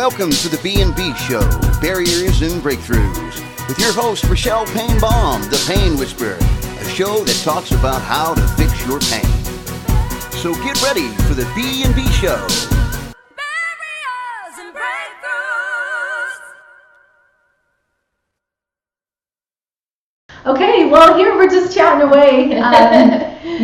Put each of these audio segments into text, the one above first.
Welcome to the B&B Show, Barriers and Breakthroughs, with your host, Rochelle Payne Baum, the Pain Whisperer, a show that talks about how to fix your pain. So get ready for the B&B Show. Barriers and Breakthroughs. Okay, well, here we're just chatting away.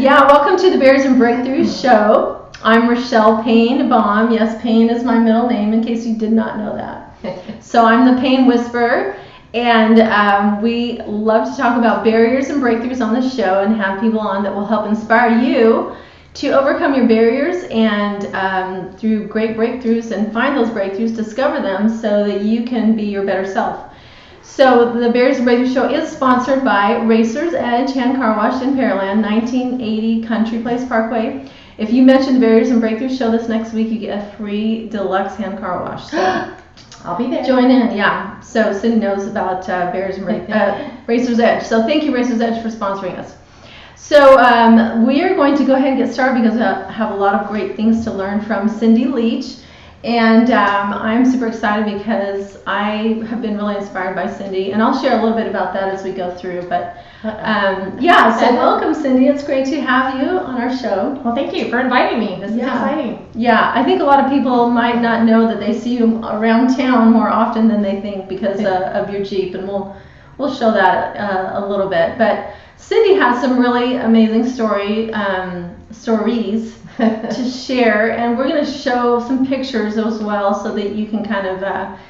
Welcome to the Barriers and Breakthroughs show. I'm Rochelle Payne Baum. Yes, Payne is my middle name, in case you did not know that. So I'm the Pain Whisperer, and we love to talk about barriers and breakthroughs on the show and have people on that will help inspire you to overcome your barriers and through great breakthroughs and find those breakthroughs, discover them so that you can be your better self. So the Barriers and Breakthroughs show is sponsored by Racer's Edge Hand Car Wash in Pearland, 1980 Country Place Parkway. If you mention the Barriers and Breakthroughs show this next week, you get a free deluxe hand car wash. So I'll be there. Join in, yeah. So Cindy knows about Barriers and Racer's Edge. So thank you, Racer's Edge, for sponsoring us. So we are going to go ahead and get started because I have a lot of great things to learn from Cindy Leach. And I'm super excited because I have been really inspired by Cindy, and I'll share a little bit about that as we go through. But so welcome, Cindy. It's great to have you on our show. Well, thank you for inviting me. This is exciting. Yeah, I think a lot of people might not know that they see you around town more often than they think because of your Jeep, and we'll show that a little bit. But Cindy has some really amazing stories to share, and we're going to show some pictures as well so that you can kind of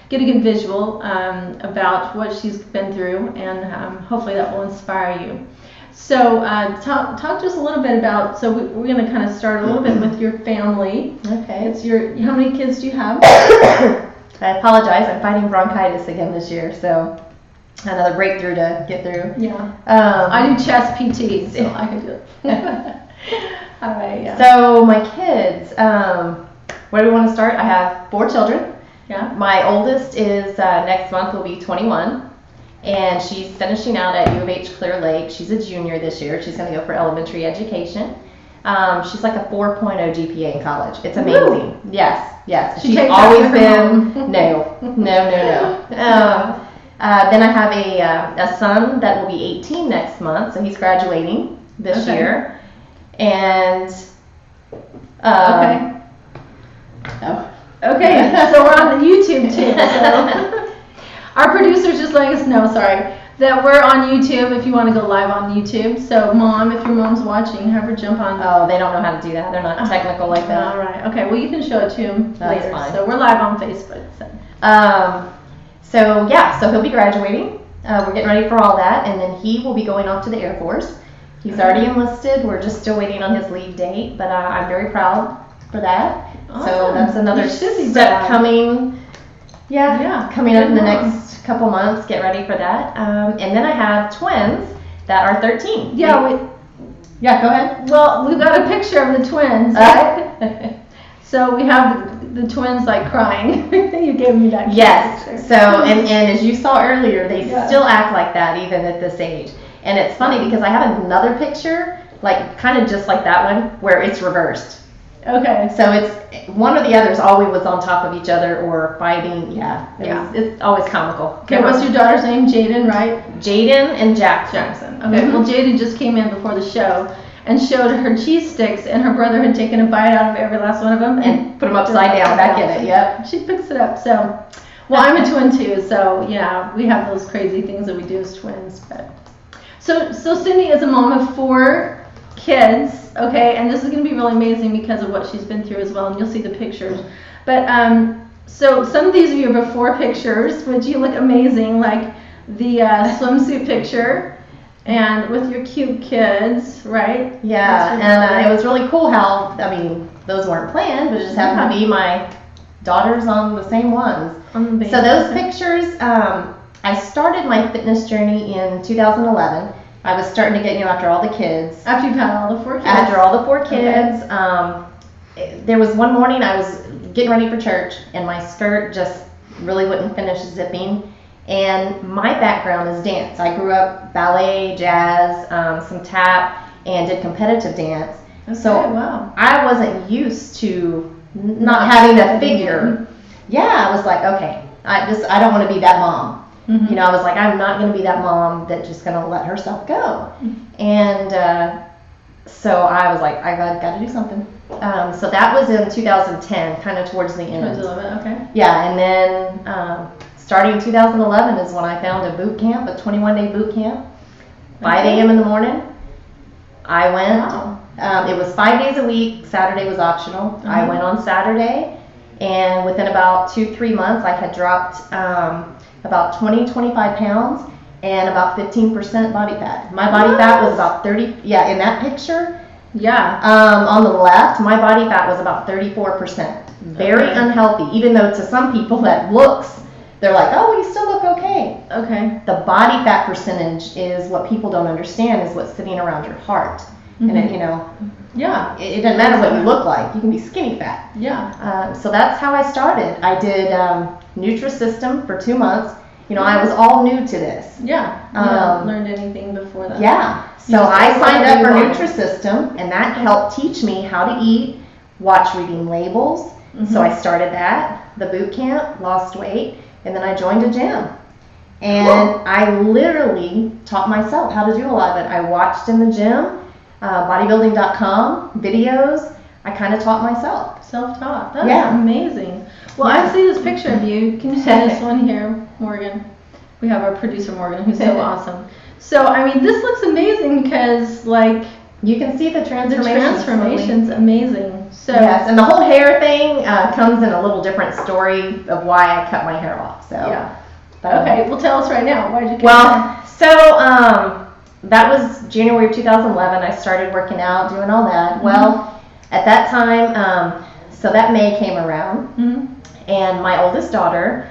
get a good visual about what she's been through, and hopefully that will inspire you. So talk to us a little bit about, so we're going to kind of start a little bit with your family. Okay. How many kids do you have? I apologize, I'm fighting bronchitis again this year, so another breakthrough to get through. Yeah. I do chest PT, so I can do it. All right, yeah. So my kids, where do we want to start? I have 4 children. Yeah. My oldest is next month will be 21, and she's finishing out at U of H Clear Lake. She's a junior this year. She's going to go for elementary education. She's like a 4.0 GPA in college. It's amazing. Woo! Yes. She's always been no. Then I have a son that will be 18 next month, so he's graduating this year. And Okay, so we're on the YouTube too. So our producers just letting us know, that we're on YouTube if you want to go live on YouTube. So Mom, if your mom's watching, have her jump on. Oh, they don't know how to do that. They're not technical like that. All right. Okay. Well, you can show it to them later. Fine. So we're live on Facebook. So he'll be graduating. We're getting ready for all that, and then he will be going off to the Air Force. He's already enlisted. We're just still waiting on his leave date, but I'm very proud for that. Awesome. So that's another step coming. Coming up in the next couple months. Get ready for that. And then I have twins that are 13. Yeah, go ahead. Well, we've got a picture of the twins, right? So we have the twins like crying. You gave me that. Yes. Picture. So and as you saw earlier, they still act like that even at this age. And it's funny because I have another picture, like kind of just like that one, where it's reversed. Okay. So it's one or the other's always was on top of each other or fighting. It's always comical. Okay, what's your daughter's name? Jaden, right? Jaden and Jackson. Okay, Well, Jaden just came in before the show and showed her cheese sticks, and her brother had taken a bite out of every last one of them and put them upside down back in it. Yep. She picks it up. So, well, I'm a twin too, so yeah, we have those crazy things that we do as twins. But so Cindy is a mom of 4 kids, okay, and this is going to be really amazing because of what she's been through as well, and you'll see the pictures. But so some of these are your before pictures, which you look amazing, like the swimsuit picture. And with your cute kids, right? Yeah, and it was really cool how, those weren't planned, but it just happened to be my daughters on the same ones. So those pictures, I started my fitness journey in 2011. I was starting to get, after all the kids. After you've had all the 4 kids? After all the 4 kids. Okay. There was one morning I was getting ready for church, and my skirt just really wouldn't finish zipping. And my background is dance. I grew up ballet, jazz, some tap, and did competitive dance. Okay, so wow. I wasn't used to not having a figure. yeah, I was like, okay, I don't want to be that mom. Mhm. You know, I was like, I'm not going to be that mom that's just going to let herself go. And so I was like, I got to do something. So that was in 2010, kind of towards the end. Okay. Yeah, and then starting in 2011 is when I found a boot camp, a 21-day boot camp, 5 a.m. in the morning. I went. Wow. It was 5 days a week. Saturday was optional. I went on Saturday, and within about 2-3 months, I had dropped about 20-25 pounds and about 15% body fat. My body fat was about 30. Yeah, in that picture. Yeah. On the left, my body fat was about 34%. Very Okay. unhealthy, even though to some people that looks, they're like, oh, you still look okay. Okay. The body fat percentage is what people don't understand is what's sitting around your heart. And it, you know, Yeah. it doesn't matter what you look like. You can be skinny fat. Yeah. So that's how I started. I did Nutrisystem for 2 months. You know, I was all new to this. Yeah. You hadn't learned anything before that. Yeah. You So just I ate signed whatever up for you wanted. Nutrisystem, and that helped teach me how to eat, watch reading labels. So I started that, the boot camp, lost weight, and then I joined a gym. And I literally taught myself how to do a lot of it. I watched in the gym, bodybuilding.com, videos. I kind of taught myself. Self-taught. That's Yeah. amazing. Well, Yeah. I see this picture of you. Can you see this one here, Morgan? We have our producer, Morgan, who's so awesome. So, I mean, this looks amazing because, like, You can see the the transformation. transformation's amazing. So, Yes, and the whole hair thing comes in a little different story of why I cut my hair off. So. yeah. But, Okay, well, tell us right now. Why did you cut your Well, hair? so that was January of 2011. I started working out, doing all that. Well, at that time, so that May came around, Mhm. and my oldest daughter,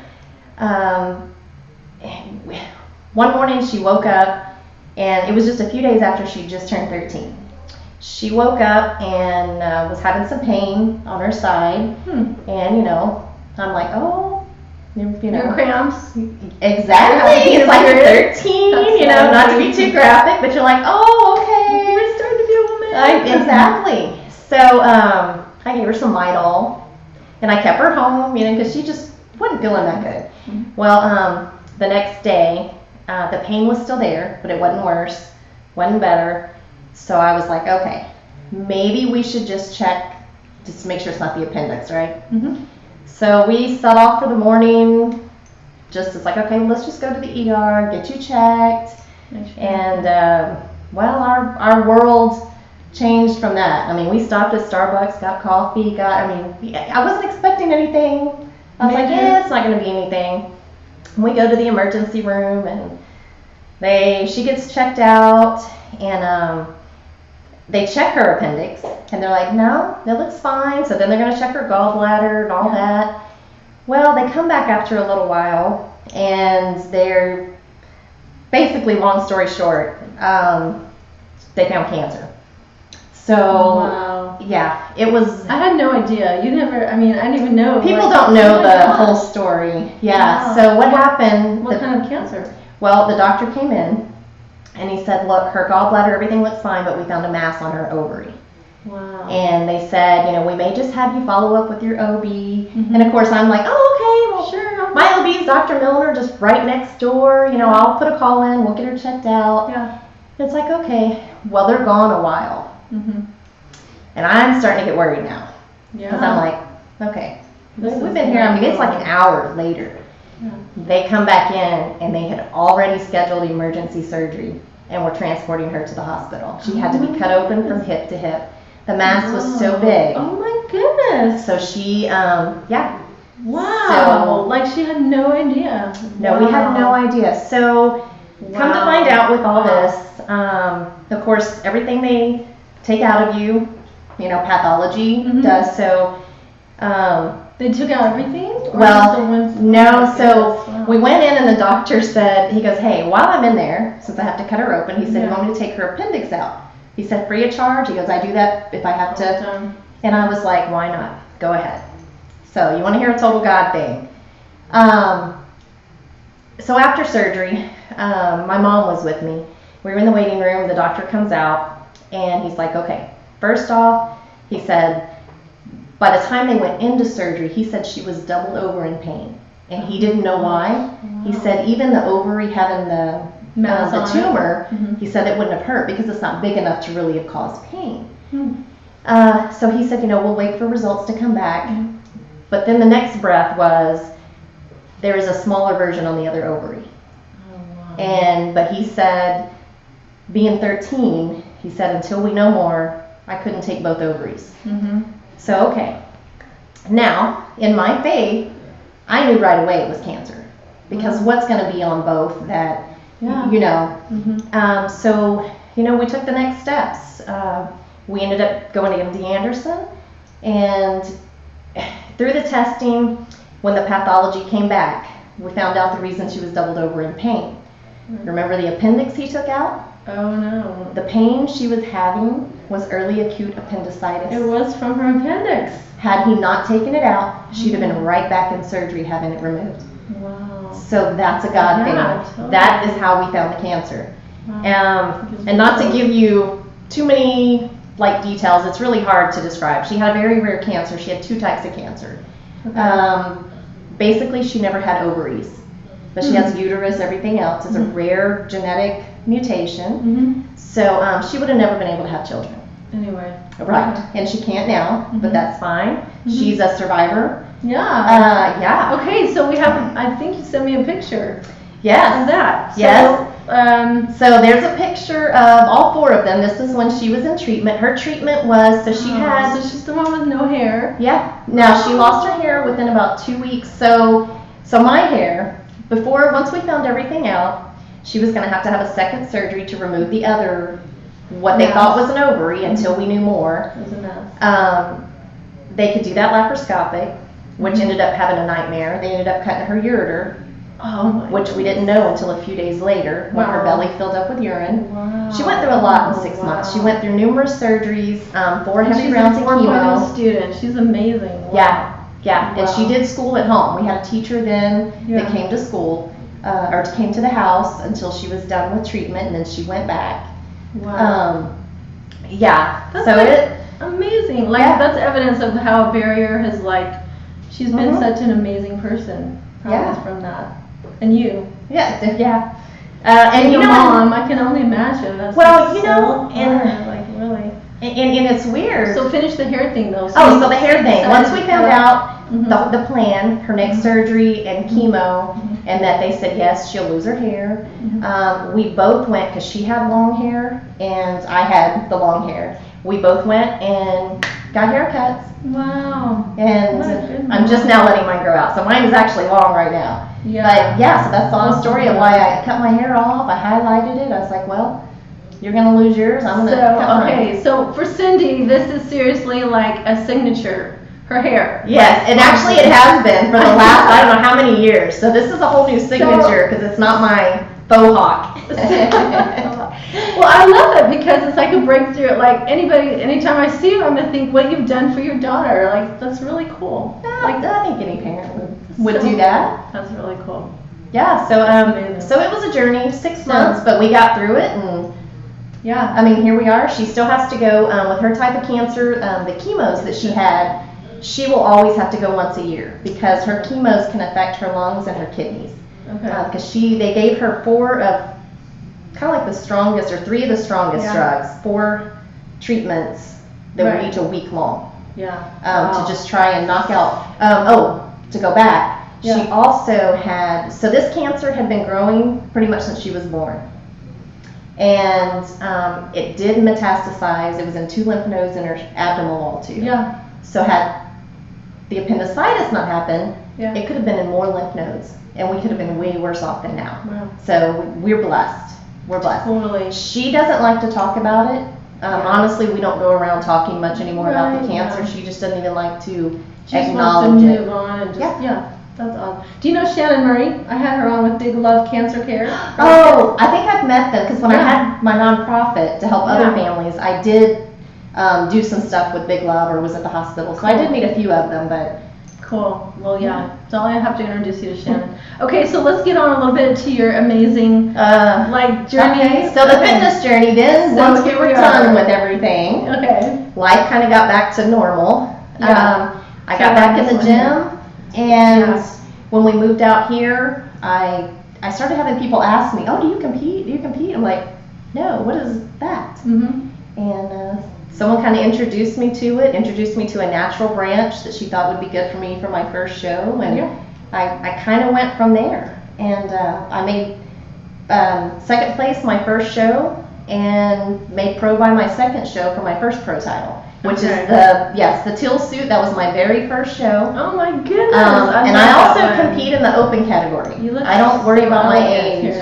one morning she woke up, and it was just a few days after she just turned 13. She woke up and was having some pain on her side, and you know, I'm like, oh, you know. Your cramps. Exactly. It's like you're 13, That's you know, so not to be too graphic, but you're like, oh, okay. You're starting to be a woman. Exactly. So I gave her some Midol, and I kept her home, you know, because she just wasn't feeling that good. Well, the next day, the pain was still there, but it wasn't worse, wasn't better. So I was like, okay, maybe we should just check, just to make sure it's not the appendix, right? So we set off for the morning. Just it's like, okay, let's just go to the ER, get you checked. And well, our world changed from that. I mean, we stopped at Starbucks, got coffee, I wasn't expecting anything. I was like, yeah, it's not going to be anything. And we go to the emergency room, and she gets checked out, and they check her appendix, and they're like, no, it looks fine. So then they're going to check her gallbladder and all that. Well, they come back after a little while, and they're basically, long story short, they found cancer. So, Wow. yeah, it was. I had no idea. You never, I mean, I didn't even know. People like, don't know oh my the gosh. whole story. Yeah. Wow. So what happened? What kind of cancer? Well, the doctor came in, and he said, look, her gallbladder, everything looks fine, but we found a mass on her ovary. Wow. And they said, you know, we may just have you follow up with your OB. And of course, I'm like, oh, okay, well, Sure. my OB is Dr. Milner, just right next door. You know, I'll put a call in, we'll get her checked out. Yeah. It's like, okay, well, they're gone a while. And I'm starting to get worried now. Yeah. Because I'm like, okay, This we've is been here, I mean, it's horrible. like an hour later. Yeah. They come back in, and they had already scheduled emergency surgery, and were transporting her to the hospital. She had to be cut open from hip to hip. The mass was so big. Oh my goodness. So she, yeah. Wow. So- Like she had no idea. No, we had no idea. So come to Wow. find out with all Wow. this, of course, everything they take out of you, you know, pathology does. So, They took out everything? Or well, just the ones- no, Oh, so goodness, wow. we went in, and the doctor said, he goes, hey, while I'm in there, since I have to cut her open, he said, Yeah. you want me to take her appendix out? He said, free of charge. He goes, I do that if I have to. Done. And I was like, why not? Go ahead. So you want to hear a total God thing. So after surgery, my mom was with me. We were in the waiting room. The doctor comes out, and he's like, okay, first off, he said, By the time they went into surgery, he said she was doubled over in pain. And he didn't know why. He said even the ovary having the tumor, he said it wouldn't have hurt because it's not big enough to really have caused pain. So he said, we'll wait for results to come back. But then the next breath was, there is a smaller version on the other ovary. But he said, being 13, he said, until we know more, I couldn't take both ovaries. So, okay. Now, in my faith, I knew right away it was cancer. Because what's going to be on both that, So, we took the next steps. We ended up going to MD Anderson. And through the testing, when the pathology came back, we found out the reason she was doubled over in pain. Remember the appendix he took out? Oh no. The pain she was having was early acute appendicitis. It was from her appendix. Had he not taken it out, she'd have been right back in surgery having it removed. Wow. So that's a God thing. Totally. That is how we found the cancer. Wow. And not to give you too many details, it's really hard to describe. She had a very rare cancer. She had 2 types of cancer. Basically, she never had ovaries, but she has uterus, everything else. It's a rare genetic mutation. So she would have never been able to have children. Anyway. Right. And she can't now, but that's fine. She's a survivor. Yeah. Okay, so we have, I think you sent me a picture Yes. of that. So, Yes. So there's a picture of all 4 of them. This is when she was in treatment. Her treatment was, so she had... So she's the one with no hair. Yeah. Now, she lost her hair within about 2 weeks. So my hair, once we found everything out, she was going to have a second surgery to remove the other, what they thought was an ovary until we knew more. It was a mess. They could do that laparoscopic, which ended up having a nightmare. They ended up cutting her ureter. Which we didn't know until a few days later when her belly filled up with urine. Wow. She went through a lot in 6 months. She went through numerous surgeries, 4 heavy rounds of chemo. She's a 4.0 student. She's amazing. Wow. Yeah. And she did school at home. We had a teacher then that came to school, or came to the house until she was done with treatment, and then she went back. Wow. That's amazing. That's evidence of how Barrier has she's been such an amazing person. Probably from that. And you. Yeah. And your mom, I can only imagine. That's really. And it's weird. So finish the hair thing though. So the hair thing. Once we found out the plan, her next surgery and chemo, and that they said yes, she'll lose her hair. We both went, because she had long hair and I had the long hair. We both went and got haircuts. Wow. And I'm just now letting mine grow out. So mine is actually long right now. But so that's the whole story of why I cut my hair off. I highlighted it. I was like, well, you're going to lose yours. I'm going to cut mine. So for Cindy, this is seriously like a signature. Her hair. Yes, and actually it has been for the last, I don't know how many years. So this is a whole new signature because it's not my faux hawk. Well, I love it because it's like a breakthrough. Anytime I see you, I'm going to think what you've done for your daughter. That's really cool. I think any parent would do that. That's really cool. Yeah, so it was a journey, 6 months, but we got through it, and here we are. She still has to go with her type of cancer, the chemos that she had. She will always have to go once a year because her chemos can affect her lungs and her kidneys. Okay. Because they gave her 4 of kind of like the strongest, or 3 of the strongest drugs, 4 treatments that were each a week long. To just try and knock out. To go back, she also had, so this cancer had been growing pretty much since she was born. And it did metastasize. It was in 2 lymph nodes in her abdominal wall too. So had the appendicitis not happened, it could have been in more lymph nodes, and we could have been way worse off than now. So we're blessed. Totally. She doesn't like to talk about it. Honestly, we don't go around talking much anymore about the cancer. She just doesn't even like to acknowledge it. Move on and just, that's awesome. Do you know Shannon Murray? I had her on with Big Love Cancer Care. I think I've met them because when I had my nonprofit to help other families, I did do some stuff with Big Love, or was at the hospital. So I did meet a few of them, but. Cool. Well, so I have to introduce you to Shannon. Okay, so let's get on a little bit to your amazing journey. Okay, so the fitness journey then, once we were done with everything, life kind of got back to normal. Yeah. I got back in the gym, and when we moved out here, I started having people ask me, "Oh, do you compete? Do you compete?" I'm like, "No, what is that?" Mm-hmm. And someone kind of introduced me to it, introduced me to a natural branch that she thought would be good for me for my first show, and I kind of went from there. And I made second place my first show, and made pro by my second show for my first pro title, which is the teal suit. That was my very first show. Oh my goodness! And I also compete in the open category. I don't worry about my age.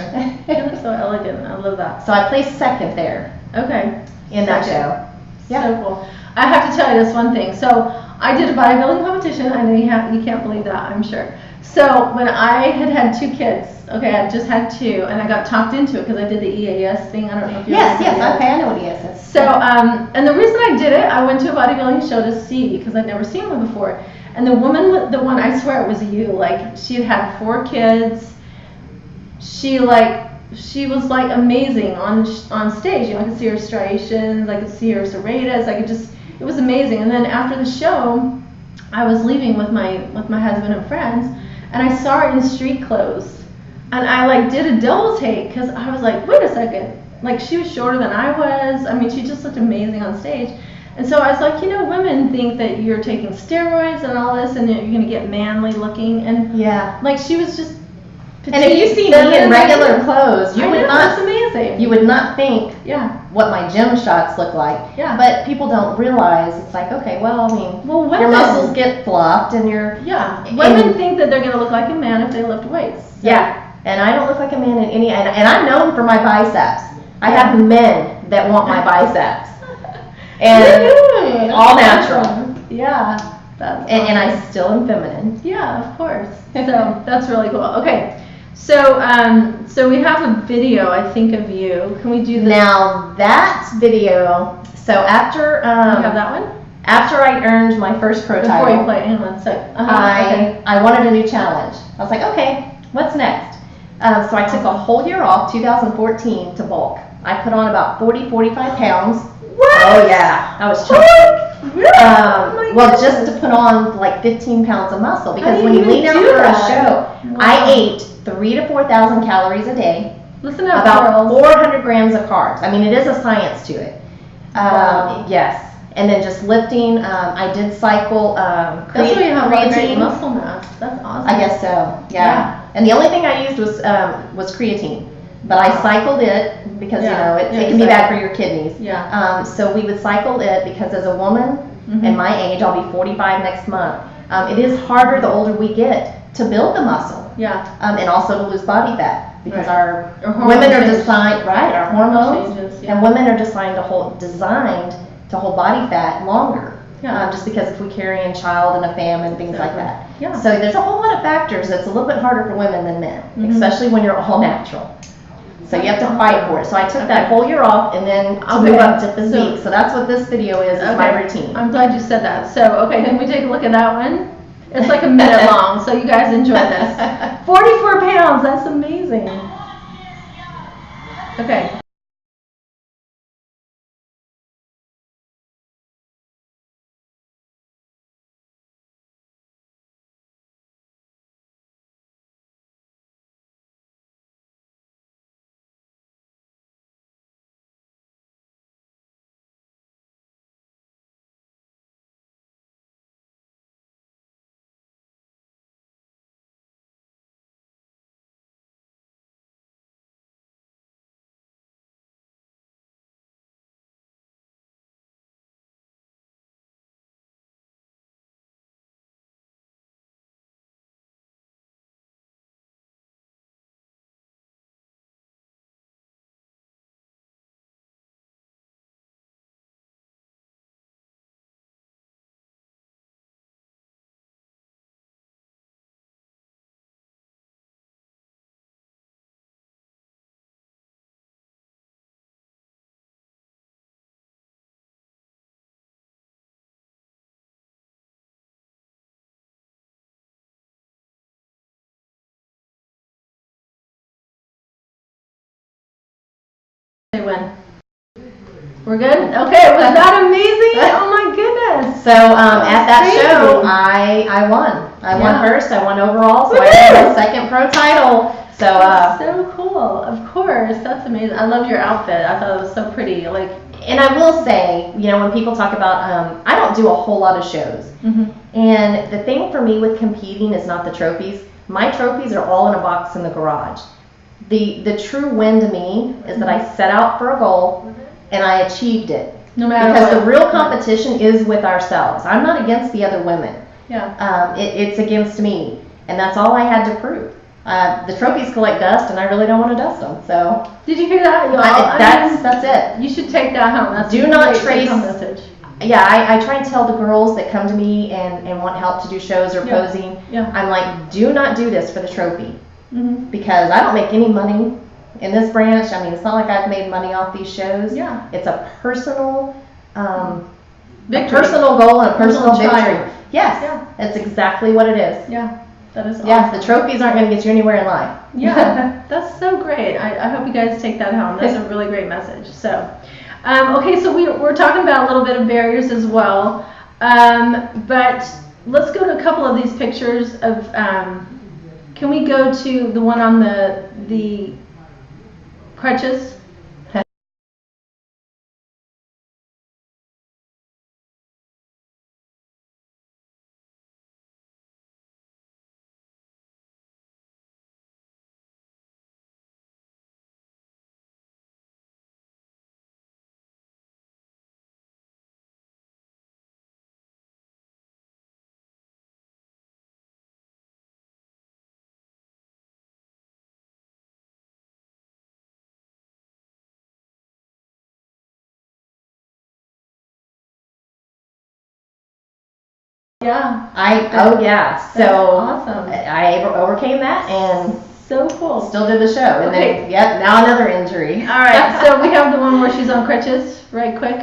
You look so elegant. I love that. So I placed second there. Okay. In that show. Yeah. So cool. I have to tell you this one thing. So I did a bodybuilding competition. I know you can't believe that, I'm sure. So when I had 2 kids, okay, I just had 2, and I got talked into it because I did the EAS thing. I don't know if you Yes, okay, I know what EAS is. So, and the reason I did it, I went to a bodybuilding show to see because I'd never seen one before. And the woman, the one, I swear it was you, like, she had 4 kids. She was like amazing on stage. You know, I could see her striations, I could see her serratus, it was amazing. And then after the show, I was leaving with my husband and friends, and I saw her in street clothes, and I did a double take because I was like, wait a second, she was shorter than I was. I mean, she just looked amazing on stage. And so I was like, women think that you're taking steroids and all this, and you're gonna get manly looking, and she was just. And if you see me in regular clothes, you would not. That's amazing. You would not think Yeah. what my gym shots look like. Yeah. But people don't realize it's like, okay, well, I mean, your muscles get flopped and you're. Yeah. Women think that they're gonna look like a man if they lift weights. So. Yeah. And I don't look like a man in any. And I'm known for my biceps. I have men that want my biceps. And all natural. Yeah. That's and I still am feminine. Yeah, of course. So that's really cool. Okay. So we have a video, I think, of you. Can we do this? Now that video. So after you have that one. After I earned my first pro title. Before you play, hang on a sec. I wanted a new challenge. I was like, okay, what's next? So I took a whole year off, 2014, to bulk. I put on about 45 pounds. What? Oh yeah, I was chunky. Well, just to put on 15 pounds of muscle, because when you lean out for a show, I ate 3,000 to 4,000 calories a day. Listen up, about 400 grams of carbs. I mean, it is a science to it. Yes. And then just lifting. I did cycle. That's why you have a great muscle mass. That's awesome. I guess so. Yeah. And the only thing I used was creatine, but I cycled it because it can be bad for your kidneys. Yeah. So we would cycle it because as a woman, and my age, I'll be 45 next month. It is harder the older we get to build the muscle. Yeah. And also to lose body fat because our women are designed our hormones changes, and women are designed to hold body fat longer. Yeah. Just because if we carry in child and a famine, things like that. Yeah. So there's a whole lot of factors that's a little bit harder for women than men, especially when you're all natural. So you have to fight for it. So I took that whole year off and then to move up to physique. So that's what this video is my routine. I'm glad you said that. So, can we take a look at that one? It's like a minute long, so you guys enjoy this. 44 pounds, that's amazing. Okay. Say when. We're good? Okay, was that amazing? Oh my goodness. So at that crazy. show, I won. I won Yeah. first. I won overall. So I won my second pro title. So That's so cool. Of course, that's amazing. I love your outfit. I thought it was so pretty. Like, and I will say, you know, when people talk about, I don't do a whole lot of shows. mhm. And the thing for me with competing is not the trophies. My trophies are all in a box in the garage. The true win to me is that I set out for a goal and I achieved it. No matter Because what. the real competition is with ourselves. I'm not against the other women. Yeah. It's against me, and that's all I had to prove. The trophies collect dust, and I really don't want to dust them. So Did you hear that, y'all? that's it. You should take that home. That's Do a not great take-home trace- message. Yeah, I try and tell the girls that come to me and want help to do shows or Yeah. posing. Yeah. I'm like, do not do this for the trophy, Mhm. because I don't make any money in this branch. I mean, it's not like I've made money off these shows. Yeah. It's a personal, Victory. personal goal and a personal Personal victory. triumph. Yes, Yeah. that's exactly what it is. Yeah. That is Yeah, awesome. the trophies aren't going to get you anywhere in life. Yeah, that's so great. I hope you guys take that home. That's a really great message. So, okay, so we're talking about a little bit of barriers as well. But let's go to a couple of these pictures of, can we go to the one on the crutches? Yeah, Oh yeah, so That's awesome. I overcame that and so cool. still did the show. And Okay. then, yep, now another injury. All right, so we have the one where she's on crutches, right quick.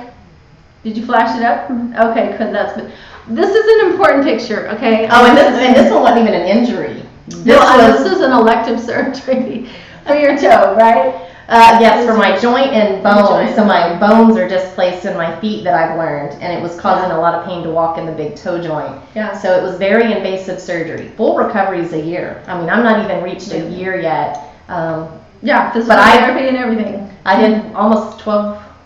Did you flash it up? Okay, good, that's good. This is an important picture, okay? Oh, and this one wasn't even an injury. This is an elective surgery for your toe, right? Yes, for my joint and Your bones. joint. So my bones are displaced in my feet that I've learned, and it was causing a lot of pain to walk in the big toe joint. Yeah. So it was very invasive surgery. Full recovery is a year. I mean, I'm not even reached a year yet. Yeah, physical But I- therapy and everything. I did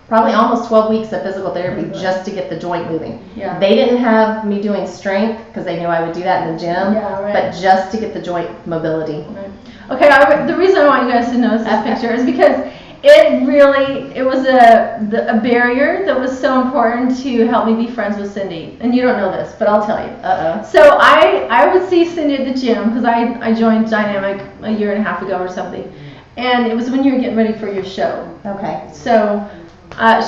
probably almost 12 weeks of physical therapy just to get the joint moving. Yeah. They didn't have me doing strength because they knew I would do that in the gym, Yeah, right. but just to get the joint mobility. Right. Okay, the reason I want you guys to notice this picture is because it was a barrier that was so important to help me be friends with Cindy. And you don't know this, but I'll tell you. Uh-oh. So I would see Cindy at the gym because I joined Dynamic a year and a half ago or something. And it was when you were getting ready for your show. Okay. So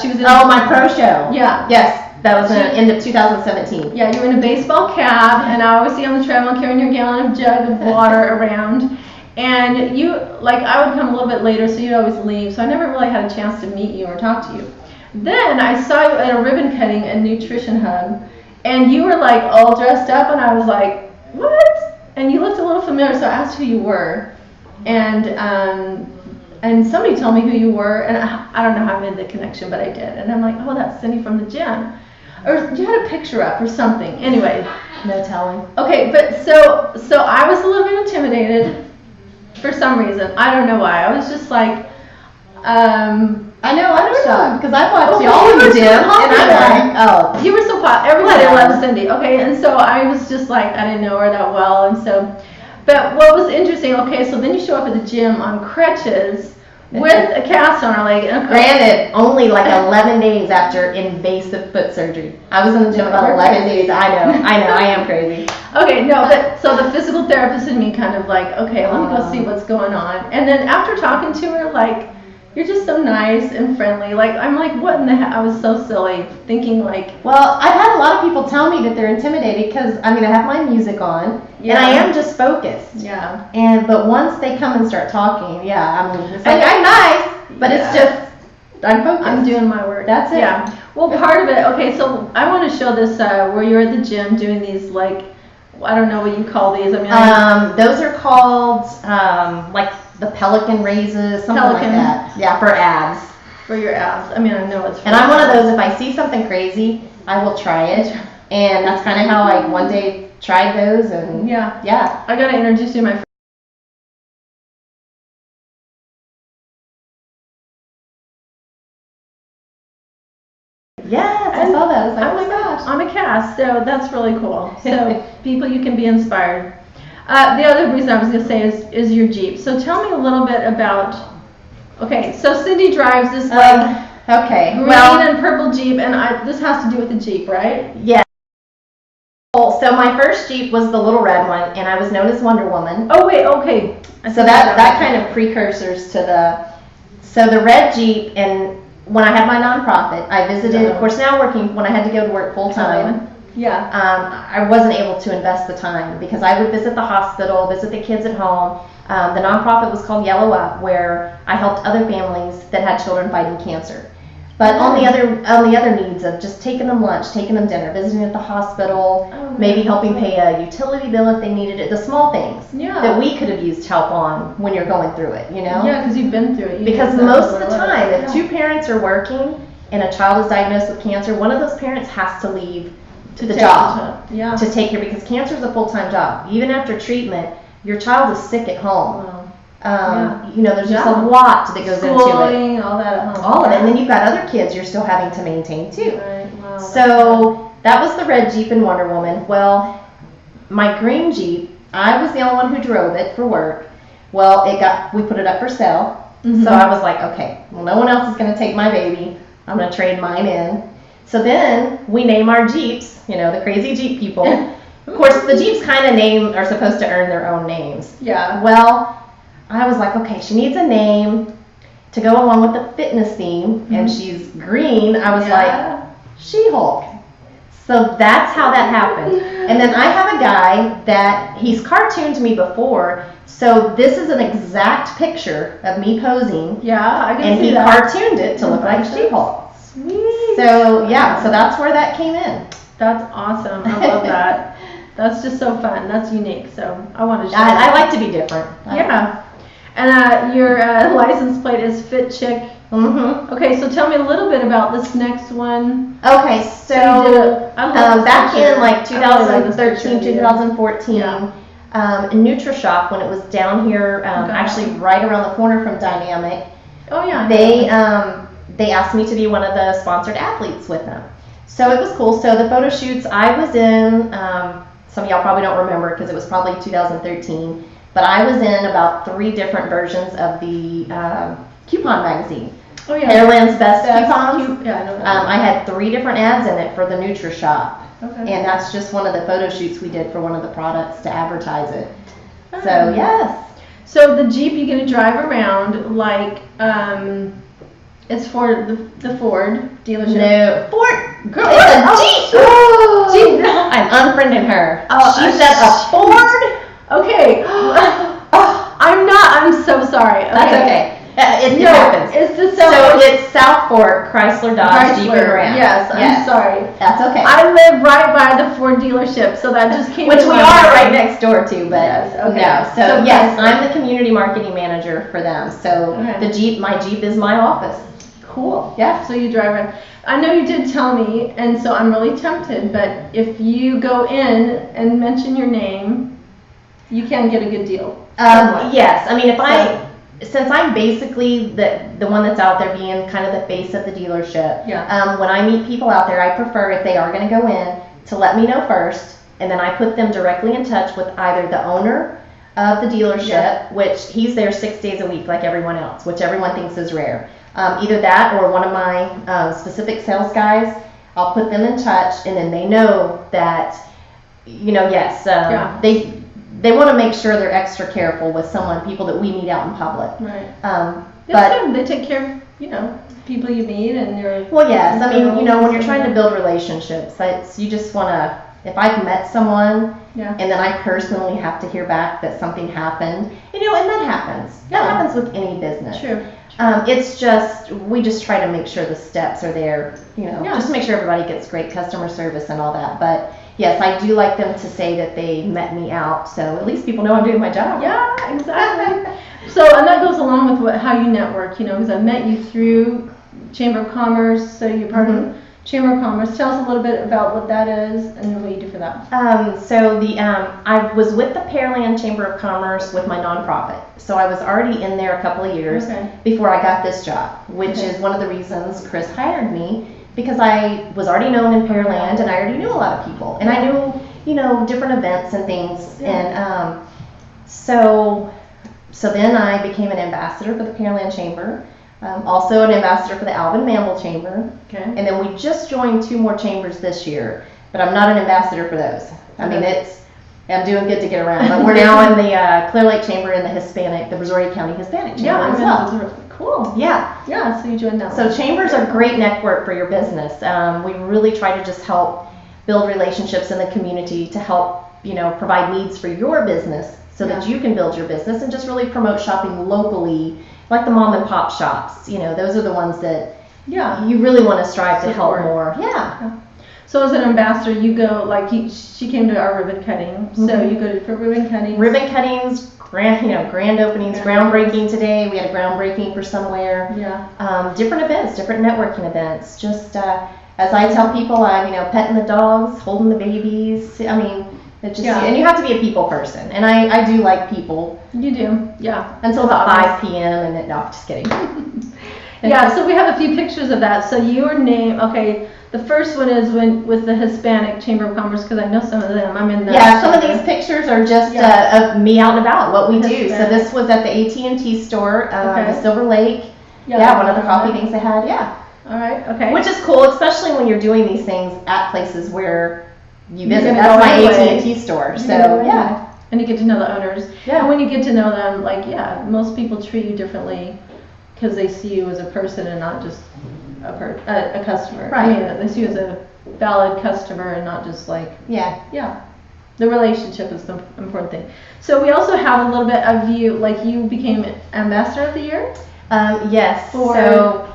she was in Oh, my pro show. Yeah. Yes, that was in the end of 2017. Yeah, you were in a baseball cap, and I always see you on the treadmill carrying your gallon of jug of water around. And you, like, I would come a little bit later, so you'd always leave. So I never really had a chance to meet you or talk to you. Then I saw you at a ribbon cutting and nutrition hub, and you were like all dressed up, and I was like, what? And you looked a little familiar, so I asked who you were. And somebody told me who you were, and I don't know how I made the connection, but I did. And I'm like, oh, that's Cindy from the gym. Or you had a picture up or something. Anyway. No telling. Okay, but so I was a little bit intimidated for some reason. I don't know why. I was just like, I know, I'm shocked because I watched Oh, y'all you in were the so gym, and popular. I'm like, oh. you were so popular. Everybody Whatever. loves Cindy. Okay, and so I was just like, I didn't know her that well, and so. But what was interesting? Okay, so then you show up at the gym on crutches with a cast on her leg. And Granted, only like 11 days after invasive foot surgery. I was in the gym about 11 days. I know, I am crazy. Okay, no, but so the physical therapist in me kind of like, okay, let me go see what's going on. And then after talking to her, like, you're just so nice and friendly. Like, I'm like, what in the heck? I was so silly, thinking like, Well, I've had a lot of people tell me that they're intimidated because, I mean, I have my music on, and I am just focused. yeah. But once they come and start talking, yeah, I mean, it's like, I'm nice, but it's just, I'm focused. I'm doing my work. That's it. Yeah. Well, part of it, okay, so I want to show this where you're at the gym doing these, like, I don't know what you call these. I mean, Those are called, like, the pelican raises, something like Pelican. that. Yeah, for abs. for your abs. I mean, I know it's for And I'm one of abs. those, if I see something crazy, I will try it. And that's kind of how I one day tried those, and yeah. I gotta introduce you to my friend. Yes, I saw that. I was like, oh my gosh. I'm a cast, so that's really cool. So people, you can be inspired. The other reason I was going to say is your Jeep. So tell me a little bit about, okay, so Cindy drives this like green and purple Jeep, and this has to do with the Jeep, right? Yeah. So my first Jeep was the little red one, and I was known as Wonder Woman. Oh wait, okay. So that kind of precursors to the red Jeep. And when I had my nonprofit, I visited, of course now working, when I had to go to work full time. Yeah. I wasn't able to invest the time because I would visit the hospital, visit the kids at home. The nonprofit was called Yellow Up, where I helped other families that had children fighting cancer. But on the other needs of just taking them lunch, taking them dinner, visiting at the hospital, maybe helping pay a utility bill if they needed it, the small things that we could have used help on when you're going through it, you know? Yeah, because you've been through it. Because most of the time, if two parents are working and a child is diagnosed with cancer, one of those parents has to leave the job to take care, because cancer is a full-time job. Even after treatment, your child is sick at home. You know, there's just a lot that goes into it. Schooling, all that at home. All of it. And then you've got other kids you're still having to maintain too. Right. Wow, so that was the red Jeep and Wonder Woman. Well, my green Jeep, I was the only one who drove it for work. Well, we put it up for sale. So I was like, okay, well, no one else is going to take my baby. I'm going to trade mine in. So then we name our Jeeps, you know, the crazy Jeep people. Of course, the Jeeps kind of are supposed to earn their own names. Yeah. Well, I was like, okay, she needs a name to go along with the fitness theme, and she's green. I was like, She-Hulk. So that's how that happened. And then I have a guy that he's cartooned me before, so this is an exact picture of me posing. Yeah, I can and see he that. cartooned it to look like She-Hulk. Sweet. So yeah, so that's where that came in. That's awesome. I love that. That's just so fun. That's unique. So I want to share. I like to be different. Yeah. And your license plate is Fit Chick. Okay, so tell me a little bit about this next one. Okay, so back picture. in like I really 2013, 2014, NutriShop, when it was down here, actually right around the corner from Dynamic, they asked me to be one of the sponsored athletes with them. So it was cool. So the photo shoots I was in, some of y'all probably don't remember because it was probably 2013, but I was in about 3 different versions of the coupon magazine. Oh yeah. Pearland's Best Coupons. I know that. I had 3 different ads in it for the NutriShop. Okay. And that's just one of the photo shoots we did for one of the products to advertise it. So yes. So the Jeep you're going to drive around like it's for the Ford dealership. No, Ford. Girl, it's a Jeep. Jeep. I'm unfriending her. She said a Ford. Okay. I'm so sorry. Okay. That's okay. It happens. It's the so it's South Ford, Chrysler, Dodge, Jeep, and Ram. Yes, I'm sorry. That's okay. I live right by the Ford dealership, so that just came. Which we are right next door to, but yes, okay. No. So yes, I'm the community marketing manager for them. So the Jeep, my Jeep is my office. Cool. Yeah. So you drive around. I know you did tell me, and so I'm really tempted. But if you go in and mention your name, you can get a good deal. Yes. I mean, since I'm basically the one that's out there being kind of the face of the dealership, when I meet people out there, I prefer, if they are going to go in, to let me know first, and then I put them directly in touch with either the owner of the dealership, which he's there 6 days a week like everyone else, which everyone thinks is rare. Either that or one of my specific sales guys. I'll put them in touch, and then they know that, they want to make sure they're extra careful with people that we meet out in public. Right. But good. They take care of, people you meet and your. Well, yes. I mean, when you're trying to build relationships, you just want to. If I've met someone, and then I personally have to hear back that something happened, and that happens. That happens with any business. True. It's just, we just try to make sure the steps are there, just to make sure everybody gets great customer service and all that. But yes, I do like them to say that they met me out, so at least people know I'm doing my job. Yeah, exactly. So, and that goes along with how you network, because I met you through Chamber of Commerce, so you're part of Chamber of Commerce. Tell us a little bit about what that is and what you do for that. I was with the Pearland Chamber of Commerce with my nonprofit. So I was already in there a couple of years before I got this job, which is one of the reasons Chris hired me, because I was already known in Pearland and I already knew a lot of people. And I knew, different events and things. And so then I became an ambassador for the Pearland Chamber. Also an ambassador for the Alvin Mamble Chamber. Okay. And then we just joined 2 more chambers this year, but I'm not an ambassador for those. I mean, I'm doing good to get around, but we're now in the Clear Lake Chamber and the Brazoria County Hispanic Chamber as well. Cool. Yeah. Yeah, so you joined that. So chambers are a great network for your business. We really try to just help build relationships in the community to help, provide needs for your business so that you can build your business and just really promote shopping locally. Like the mom and pop shops, those are the ones that you really want to strive to help more. Yeah. So as an ambassador, you go, she came to our ribbon cutting, so you go for ribbon cuttings. Ribbon cuttings, grand openings, groundbreaking today. We had a groundbreaking for somewhere. Yeah. Different events, different networking events. Just as I tell people, I'm, petting the dogs, holding the babies. I mean, it just, and you have to be a people person, and I do like people. You do, yeah. Until about 5 p.m. and no, I'm just kidding. Yeah, so we have a few pictures of that. So your name, the first one is with the Hispanic Chamber of Commerce, because I know some of them. I'm in the some of these pictures are just of me out and about, what we do. So this was at the AT&T store, the Silver Lake. One of the coffee things they had. Yeah. All right. Okay. Which is cool, especially when you're doing these things at places where you visit. That's my AT&T store. So and you get to know the owners. Yeah. And when you get to know them, most people treat you differently because they see you as a person and not just a customer. Right. I mean, they see you as a valid customer and not just the relationship is the important thing. So we also have a little bit of you, you became Ambassador of the Year? Yes. For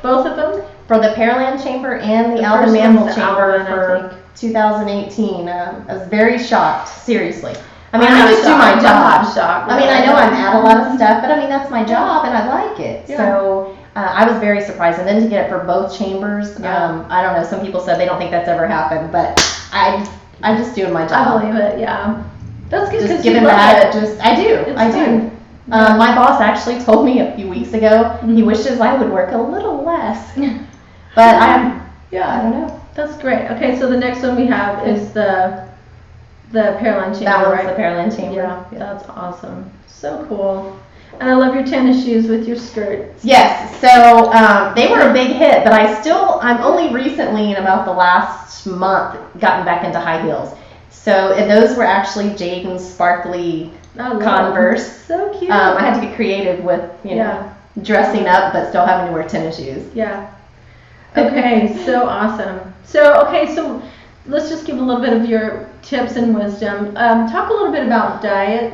both of them? For the Pearland Chamber and the Alvin Mamble Chamber for 2018. I was very shocked, seriously. I mean, I just do my job. I mean, I know I'm at a lot of stuff, but I mean, that's my job and I like it. Yeah. So I was very surprised. And then to get it for both chambers, I don't know, some people said they don't think that's ever happened, but I'm just doing my job. I believe it, yeah. That's good. Just giving back. I do. Yeah. My boss actually told me a few weeks ago he wishes I would work a little less. But I don't know. That's great. Okay, so the next one we have is the Pearland Chamber, that one's the Pearland Chamber. Yeah, that's awesome. So cool. And I love your tennis shoes with your skirts. Yes, so they were a big hit, but I'm only recently, in about the last month, gotten back into high heels. So those were actually Jaden's sparkly Converse. So cute. I had to get creative with, dressing up, but still having to wear tennis shoes. Yeah. Okay, so awesome. So let's just give a little bit of your tips and wisdom. Talk a little bit about diet,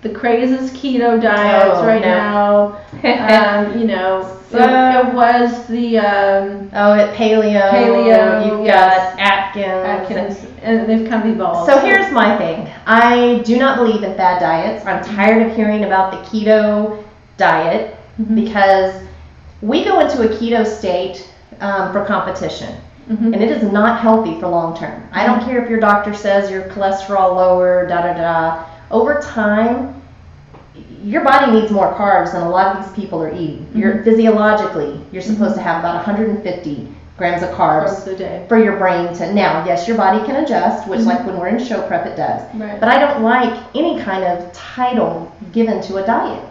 the craze is keto diets now. So it was the paleo. You've got Atkins, and they've kind of evolved. So here's my thing. I do not believe in fad diets. I'm tired of hearing about the keto diet because we go into a keto state for competition. And it is not healthy for long term. I don't care if your doctor says your cholesterol lower, Over time, your body needs more carbs than a lot of these people are eating. Physiologically, you're supposed to have about 150 grams of carbs a day for your brain to. Now, yes, your body can adjust, which like when we're in show prep, it does. Right. But I don't like any kind of title given to a diet.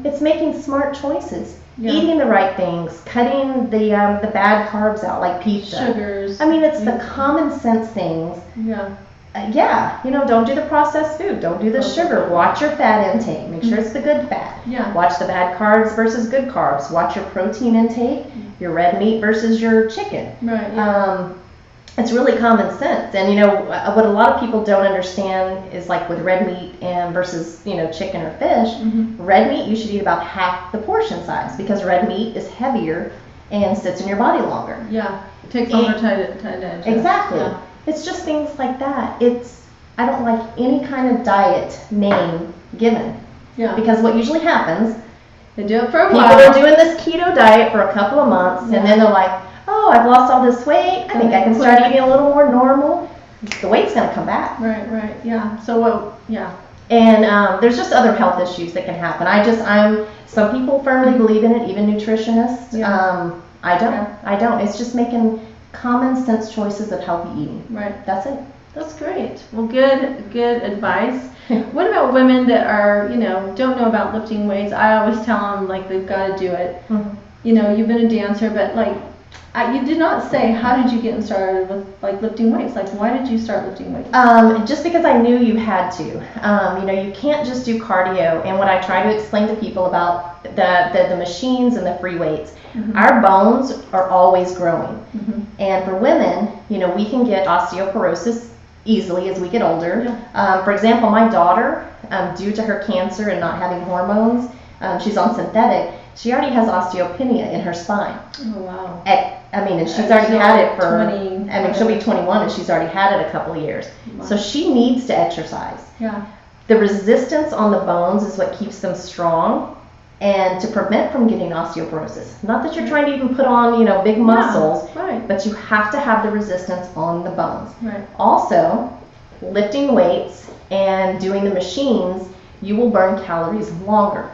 It's making smart choices. Eating the right things, cutting the bad carbs out, like pizza. Sugars. I mean, it's the common sense things. Don't do the processed food. Don't do the sugar. Watch your fat intake. Make sure it's the good fat. Watch the bad carbs versus good carbs. Watch your protein intake, your red meat versus your chicken. Right. It's really common sense. And what a lot of people don't understand is like with red meat and versus chicken or fish. Red meat you should eat about half the portion size because red meat is heavier and sits in your body longer. It takes longer to digest. Exactly. It's just things like that. I don't like any kind of diet name given. Because what usually happens, they do it for a while. People are doing this keto diet for a couple of months and then they're like, oh, oh, I've lost all this weight. I think I can start eating a little more normal. The weight's going to come back. Right, yeah. So, yeah. And there's just other health issues that can happen. Some people firmly believe in it, even nutritionists. Yeah. I don't. It's just making common sense choices of healthy eating. Right. That's it. That's great. Well, good advice. What about women that are, don't know about lifting weights? I always tell them, like, they've got to do it. Mm-hmm. You've been a dancer, but, like, you did not say, how did you get started with, like, lifting weights? Like, why did you start lifting weights? Just because I knew you had to. You can't just do cardio. And what I try to explain to people about the machines and the free weights, mm-hmm. our bones are always growing. Mm-hmm. And for women, we can get osteoporosis easily as we get older. Yeah. For example, my daughter, due to her cancer and not having hormones, she's on synthetic. She already has osteopenia in her spine. Oh, wow. And she's already had it for, she'll be 21 and she's already had it a couple of years. Wow. So she needs to exercise. Yeah. The resistance on the bones is what keeps them strong and to prevent from getting osteoporosis. Not that you're trying to even put on, big muscles, right. But you have to have the resistance on the bones. Right. Also, lifting weights and doing the machines, you will burn calories longer.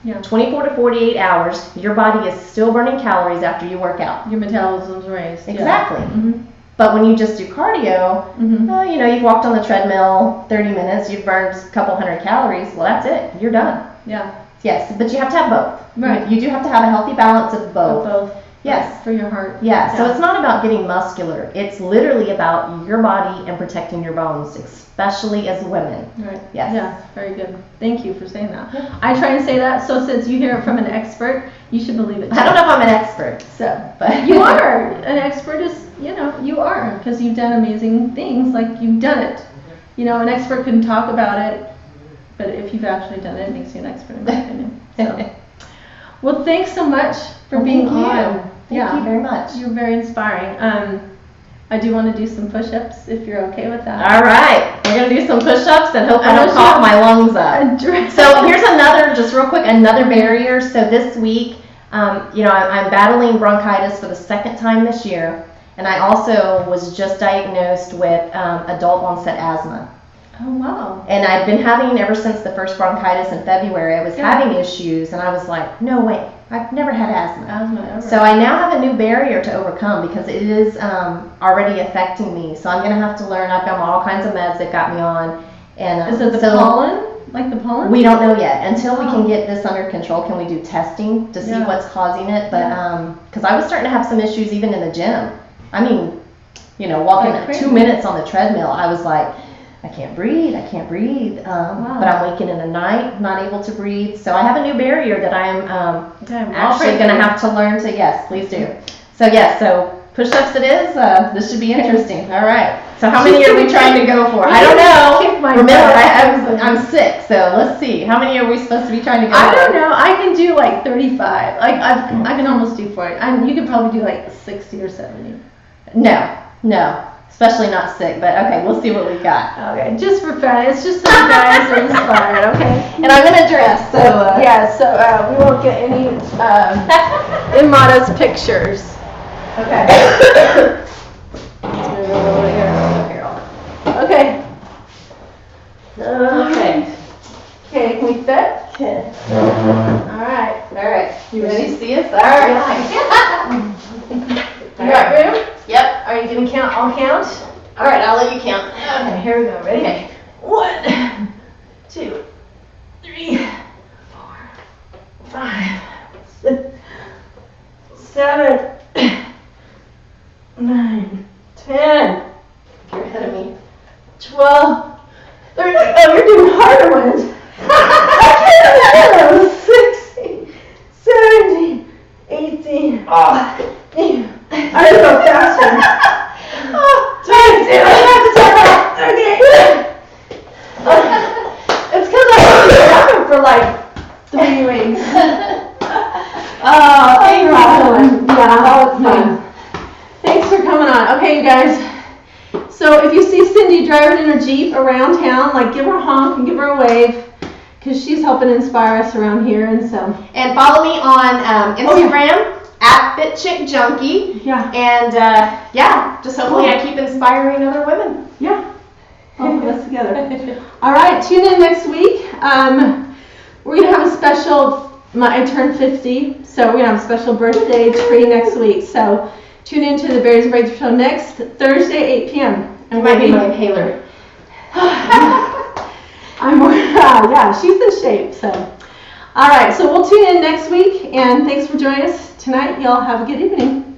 Yeah. 24 to 48 hours, your body is still burning calories after you work out. Your metabolism's raised. Exactly. Yeah. Mm-hmm. But when you just do cardio, mm-hmm. You've walked on the treadmill 30 minutes, you've burned a couple hundred calories, well, that's it. You're done. Yeah. Yes, but you have to have both. Right. You do have to have a healthy balance of both. Yes. Right. For your heart. Yeah. So it's not about getting muscular. It's literally about your body and protecting your bones, especially as women. Right. Yes. Yeah. Very good. Thank you for saying that. Yeah. I try and say that, so since you hear it from an expert, you should believe it. I don't know if I'm an expert. So, but you are. An expert is, you are, because you've done amazing things. Like, you've done it. An expert can talk about it, but if you've actually done it, it makes you an expert, in my opinion. So. Well, thanks so much for being on. Thank you very much. You're very inspiring. I do want to do some push-ups if you're okay with that. All right. We're going to do some push-ups and hope I don't cough my lungs up. So here's another barrier. So this week, I'm battling bronchitis for the second time this year. And I also was just diagnosed with adult onset asthma. Oh, wow. And I've been having, ever since the first bronchitis in February, I was having issues, and I was like, no way, I've never had asthma ever. So I now have a new barrier to overcome because it is already affecting me. So I'm going to have to learn. I've got all kinds of meds that got me on. And is it the pollen? Like the pollen? We don't know yet. Until we can get this under control, can we do testing to see what's causing it? But because I was starting to have some issues even in the gym. I mean, walking 2 minutes on the treadmill, I was like, I can't breathe. But I'm waking in the night, not able to breathe. So I have a new barrier that I'm actually going to have to learn to, yes, please do. So push-ups it is. This should be interesting. All right. So how many are we trying to go for? I don't know. Remember, I'm sick, so let's see. How many are we supposed to be trying to go for? I don't know. I can do like 35. Like I can almost do 40. You could probably do like 60 or 70. No. Especially not sick, but okay, we'll see what we got. Okay, just for fun. It's just so you guys are inspired, okay? And I'm going to dress, so... we won't get any immodest pictures. Okay. Let's move over here. Okay. Okay, can we fit? Okay. All right. You ready to see us? All right. You got room? Yep. Are you going to count? I'll count. All right, I'll let you count. Okay, here we go. Ready? Okay. 1, 2, 3, 4, 5, 6, 7, 9, 10. You're ahead of me. 12, 13. Oh, you're doing harder ones. I can't do those. 16, 17, 18. Oh, damn. I gotta go faster. 22. I have to turn off. Okay. It's because I've been running for like 3 weeks. Oh, thank you. Yeah, it's fun. Thanks for coming on. Okay, you guys. So if you see Cindy driving in her Jeep around town, like, give her a honk and give her a wave, because she's helping inspire us around here. And follow me on Instagram. at Fit Chick Junkie. Yeah. And just hopefully I keep inspiring other women. Yeah. All of us together. All right, tune in next week. We're going to have a special, I turned 50, so we're going to have a special birthday tree next week. So tune in to the Barriers and Breakthroughs show next Thursday, 8 p.m. And might be my inhaler. I'm more, yeah, she's in shape, so. All right, so we'll tune in next week, and thanks for joining us tonight. Y'all have a good evening.